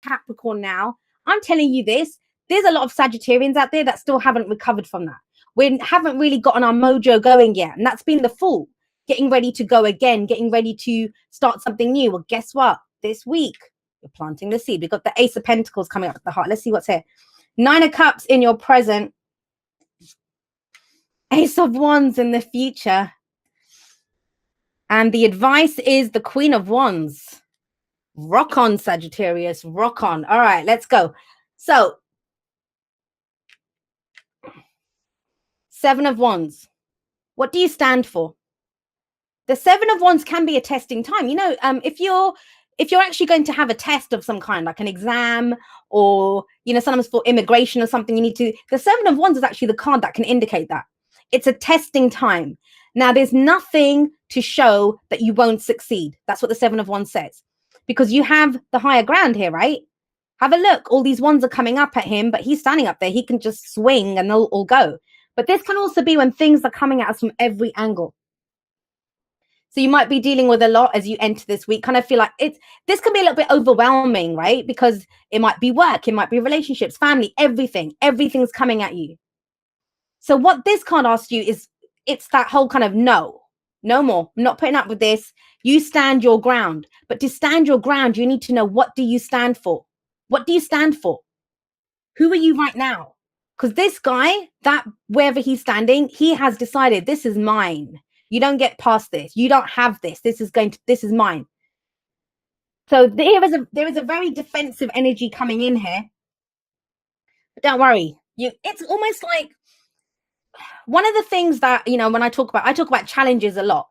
Capricorn now. I'm telling you this, there's a lot of Sagittarians out there that still haven't recovered from that. We haven't really gotten our mojo going yet. And that's been the Fool, getting ready to go again, getting ready to start something new. Well, guess what? This week, you're planting the seed. We've got the Ace of Pentacles coming up at the heart. Let's see what's here. 9 of Cups in your present. Ace of Wands in the future. And the advice is the Queen of Wands. Rock on, Sagittarius. Rock on. All right, let's go. So, 7 of Wands. What do you stand for? The 7 of Wands can be a testing time. You know, if you're actually going to have a test of some kind, like an exam, or, you know, sometimes for immigration or something, you need to, the 7 of Wands is actually the card that can indicate that. It's a testing time. Now, there's nothing to show that you won't succeed. That's what the 7 of Wands says. Because you have the higher ground here, right? Have a look. All these wands are coming up at him, but he's standing up there. He can just swing and they'll all go. But this can also be when things are coming at us from every angle. So you might be dealing with a lot as you enter this week. Kind of feel like this can be a little bit overwhelming, right? Because it might be work, it might be relationships, family, everything. Everything's coming at you. So what this card asks you is, it's that whole kind of no more. I'm not putting up with this. You stand your ground. But to stand your ground, you need to know, what do you stand for? What do you stand for? Who are you right now? Because this guy, that wherever he's standing, he has decided, this is mine. You don't get past this. You don't have this. This is mine. So there is a very defensive energy coming in here. But don't worry. It's almost like one of the things that, you know, when I talk about challenges a lot.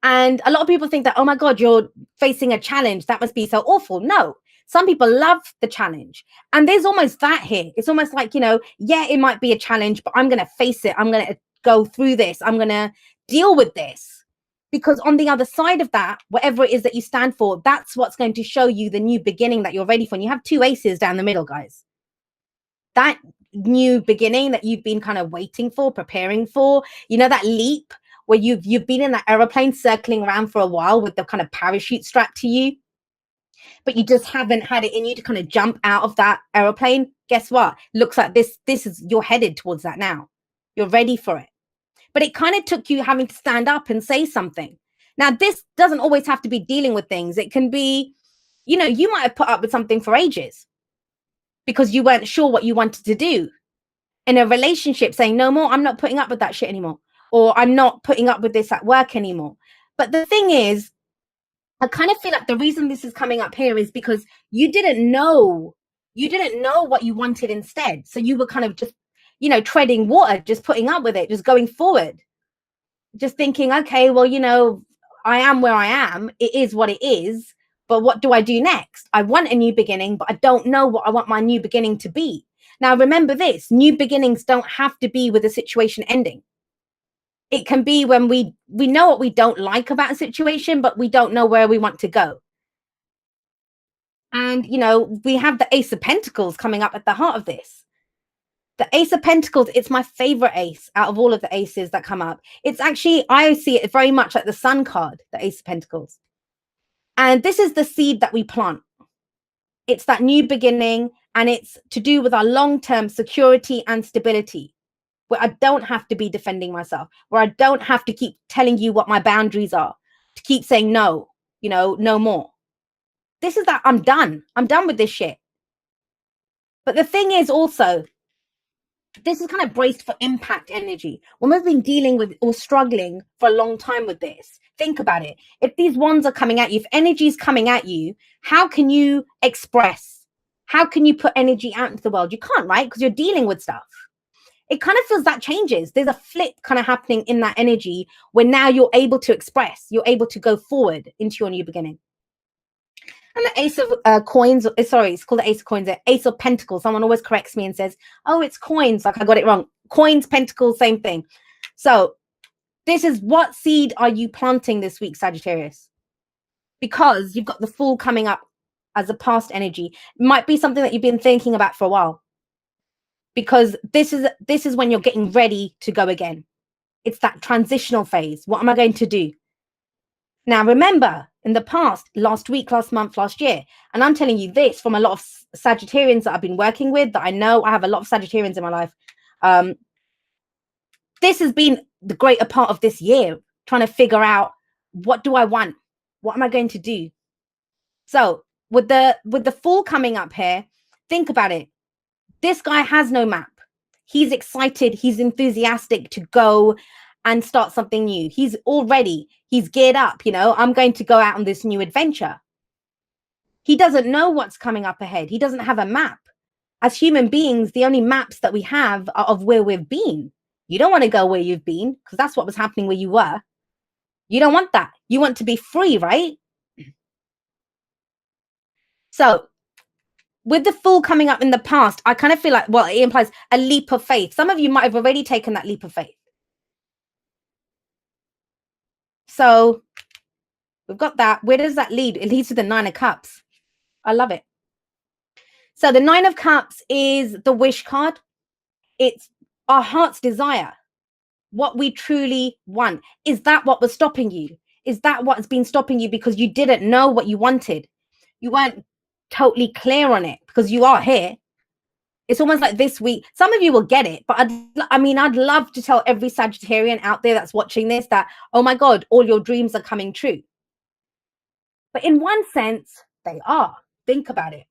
And a lot of people think that, oh my God, you're facing a challenge. That must be so awful. No, some people love the challenge. And there's almost that here. It's almost like, you know, yeah, it might be a challenge, but I'm going to face it. I'm going to go through this. I'm going to deal with this. Because on the other side of that, whatever it is that you stand for, that's what's going to show you the new beginning that you're ready for. And you have 2 aces down the middle, guys. That new beginning that you've been kind of waiting for, preparing for, you know, that leap where you've been in that aeroplane circling around for a while with the kind of parachute strapped to you, but you just haven't had it in you to kind of jump out of that aeroplane. Guess what? Looks like this is, you're headed towards that now. You're ready for it. But it kind of took you having to stand up and say something. Now, this doesn't always have to be dealing with things. It can be, you know, you might have put up with something for ages because you weren't sure what you wanted to do. In a relationship, saying, no more, I'm not putting up with that shit anymore. Or I'm not putting up with this at work anymore. But the thing is, I kind of feel like the reason this is coming up here is because you didn't know what you wanted instead. So you were kind of just, you know, treading water, just putting up with it, just going forward, just thinking, okay, well, you know, I am where I am. It is what it is. But what do I do next? I want a new beginning, but I don't know what I want my new beginning to be. Now, remember this, new beginnings don't have to be with a situation ending. It can be when we know what we don't like about a situation, but we don't know where we want to go. And, you know, we have the Ace of Pentacles coming up at the heart of this. The Ace of Pentacles, it's my favorite ace out of all of the aces that come up. It's actually, I see it very much like the Sun card, the Ace of Pentacles. And this is the seed that we plant. It's that new beginning, and it's to do with our long-term security and stability, where I don't have to be defending myself, where I don't have to keep telling you what my boundaries are, to keep saying no, you know, no more. This is that I'm done. I'm done with this shit. But the thing is also, this is kind of braced for impact energy. When we've been dealing with or struggling for a long time with this, think about it. If these wands are coming at you, if energy is coming at you, how can you express? How can you put energy out into the world? You can't, right? Because you're dealing with stuff. It kind of feels that changes. There's a flip kind of happening in that energy where now you're able to express, you're able to go forward into your new beginning. And the Ace of Coins, sorry, it's called the Ace of Coins, the Ace of Pentacles. Someone always corrects me and says, oh, it's coins. Like I got it wrong. Coins, pentacles, same thing. So this is, what seed are you planting this week, Sagittarius? Because you've got the Fool coming up as a past energy. It might be something that you've been thinking about for a while. Because this is when you're getting ready to go again. It's that transitional phase. What am I going to do? Now, remember, in the past, last week, last month, last year. And I'm telling you this from a lot of Sagittarians that I've been working with, that I know. I have a lot of Sagittarians in my life. This has been the greater part of this year, trying to figure out, what do I want? What am I going to do? So with the Fool coming up here, think about it. This guy has no map. He's excited. He's enthusiastic to go and start something new. He's geared up. I'm going to go out on this new adventure. He doesn't know what's coming up ahead. He doesn't have a map. As human beings, the only maps that we have are of where we've been. You don't want to go where you've been, because that's what was happening where you were. You don't want that. You want to be free, right? So with the Fool coming up in the past, I kind of feel like, well, it implies a leap of faith. Some of you might have already taken that leap of faith. So we've got that. Where does that lead? It leads to the Nine of Cups. I love it. So the Nine of Cups is the wish card. It's our heart's desire, what we truly want. Is that what was stopping you? Is that what's been stopping you because you didn't know what you wanted? You weren't totally clear on it, because you are here. It's almost like this week, some of you will get it, but I'd love to tell every Sagittarian out there that's watching this that, oh my God, all your dreams are coming true. But in one sense, they are. Think about it.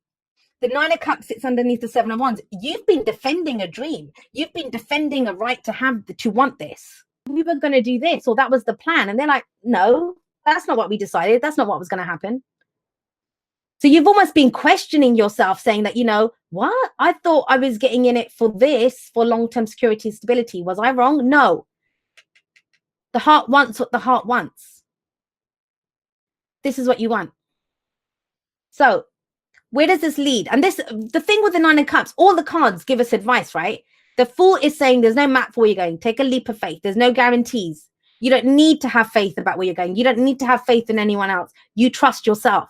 The Nine of Cups sits underneath the Seven of Wands. You've been defending a dream. You've been defending a right to want this. We were going to do this, or that was the plan. And they're like, no, that's not what we decided. That's not what was going to happen. So you've almost been questioning yourself, saying that, what? I thought I was getting in it for this, for long-term security and stability. Was I wrong? No. The heart wants what the heart wants. This is what you want. So where does this lead? And the thing with the Nine of Cups, all the cards give us advice, right? The Fool is saying there's no map for where you're going. Take a leap of faith. There's no guarantees. You don't need to have faith about where you're going. You don't need to have faith in anyone else. You trust yourself.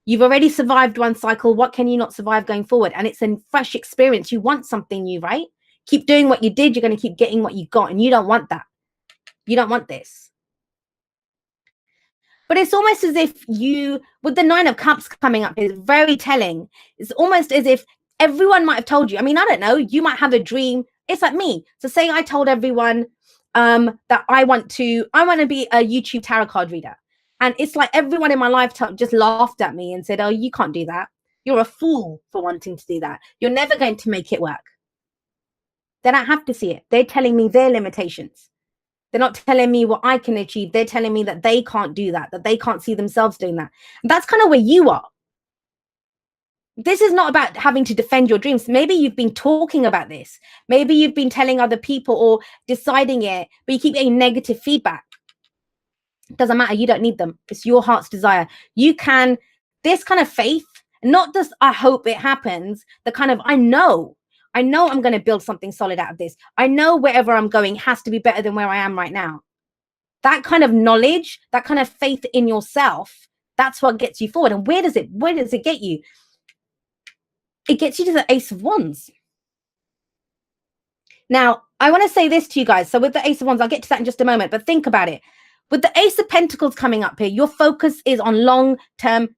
You've already survived one cycle. What can you not survive going forward? And it's a fresh experience. You want something new, right? Keep doing what you did. You're going to keep getting what you got. And you don't want that. You don't want this. But it's almost as if with the Nine of Cups coming up, is very telling. It's almost as if everyone might have told you. I don't know. You might have a dream. It's like me. So say I told everyone that I want to be a YouTube tarot card reader. And it's like everyone in my lifetime just laughed at me and said, oh, you can't do that. You're a fool for wanting to do that. You're never going to make it work. They don't have to see it. They're telling me their limitations. They're not telling me what I can achieve. They're telling me that they can't do that they can't see themselves doing that. And that's kind of where you are. This is not about having to defend your dreams. Maybe you've been talking about this. Maybe you've been telling other people or deciding it, but you keep getting negative feedback. Doesn't matter. You don't need them. It's your heart's desire. You can, this kind of faith, not just I hope it happens, the kind of I know I'm going to build something solid out of this. I know wherever I'm going has to be better than where I am right now. That kind of knowledge, that kind of faith in yourself, that's what gets you forward. And where does it get you? It gets you to the Ace of Wands. Now, I want to say this to you guys. So with the Ace of Wands, I'll get to that in just a moment, but think about it. With the Ace of Pentacles coming up here, your focus is on long-term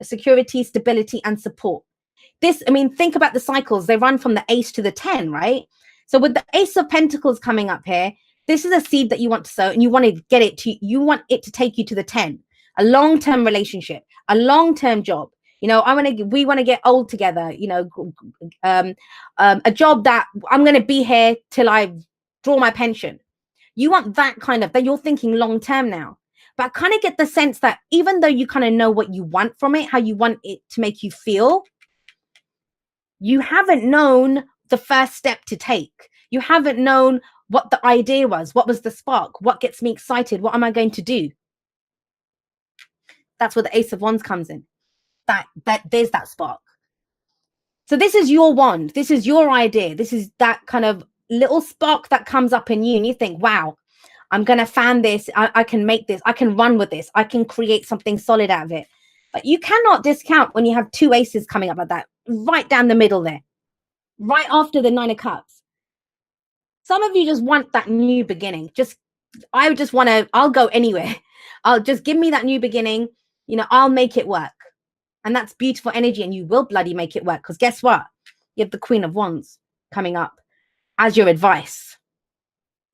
security, stability, and support. Think about the cycles. They run from the Ace to the 10, right? So with the Ace of Pentacles coming up here, this is a seed that you want to sow, and you want it to take you to the 10, a long-term relationship, a long-term job. We want to get old together, a job that I'm going to be here till I draw my pension. You want that that you're thinking long term now. But I kind of get the sense that even though you kind of know what you want from it, how you want it to make you feel, you haven't known the first step to take. You haven't known what the idea was. What was the spark? What gets me excited? What am I going to do? That's where the Ace of Wands comes in. That there's that spark. So this is your wand. This is your idea. This is that kind of little spark that comes up in you, and you think, wow, I'm going to fan this. I can make this. I can run with this. I can create something solid out of it. But you cannot discount when you have two aces coming up like that, right down the middle there, right after the Nine of Cups. Some of you just want that new beginning. I'll go anywhere. I'll just give me that new beginning. I'll make it work. And that's beautiful energy, and you will bloody make it work. Because guess what? You have the Queen of Wands coming up as your advice.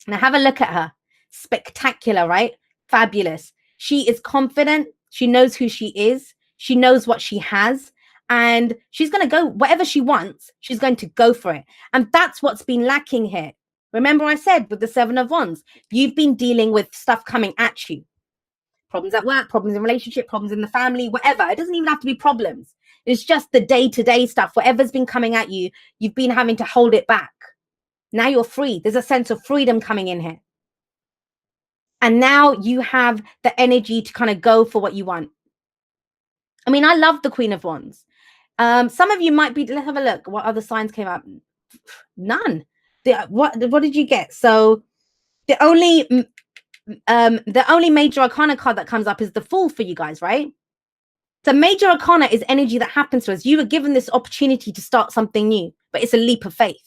Now have a look at her. Spectacular, right? Fabulous. She is confident. She knows who she is. She knows what she has. And she's going to go, whatever she wants, she's going to go for it. And that's what's been lacking here. Remember I said with the Seven of Wands, you've been dealing with stuff coming at you. Problems at work, problems in relationship, problems in the family, whatever. It doesn't even have to be problems. It's just the day-to-day stuff. Whatever's been coming at you, you've been having to hold it back. Now you're free. There's a sense of freedom coming in here. And now you have the energy to kind of go for what you want. I mean, I love the Queen of Wands. Some of you might be, let's have a look. What other signs came up? None. What did you get? So the only major arcana card that comes up is the Fool for you guys, right? So major arcana is energy that happens to us. You were given this opportunity to start something new, but it's a leap of faith.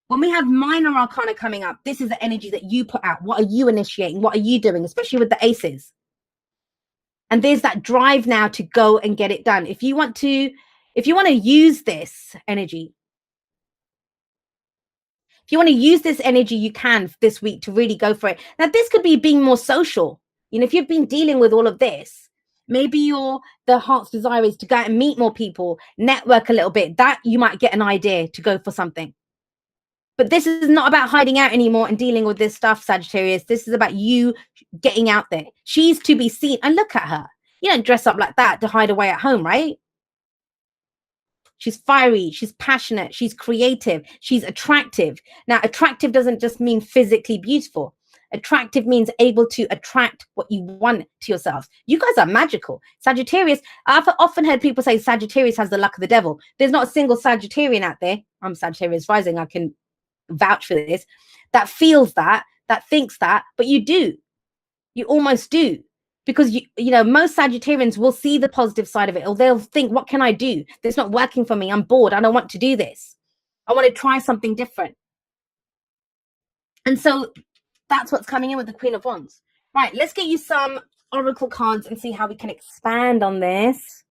When we have minor arcana coming up, this is the energy that you put out. What are you initiating? What are you doing? Especially with the aces. And there's that drive now to go and get it done. If you want to use this energy, you can this week to really go for it. Now, this could be being more social. If you've been dealing with all of this, maybe the heart's desire is to go out and meet more people, network a little bit. That you might get an idea to go for something. But this is not about hiding out anymore and dealing with this stuff, Sagittarius. This is about you getting out there. She's to be seen. And look at her. You don't dress up like that to hide away at home, right? She's fiery. She's passionate. She's creative. She's attractive. Now, attractive doesn't just mean physically beautiful. Attractive means able to attract what you want to yourself. You guys are magical. Sagittarius, I've often heard people say Sagittarius has the luck of the devil. There's not a single Sagittarian out there. I'm Sagittarius rising. I can vouch for this, that feels that thinks that, but you almost do, because most Sagittarians will see the positive side of it, or they'll think, what can I do? It's not working for me. I'm bored. I don't want to do this. I want to try something different. And so that's what's coming in with the Queen of Wands. Right, let's get you some oracle cards and see how we can expand on this.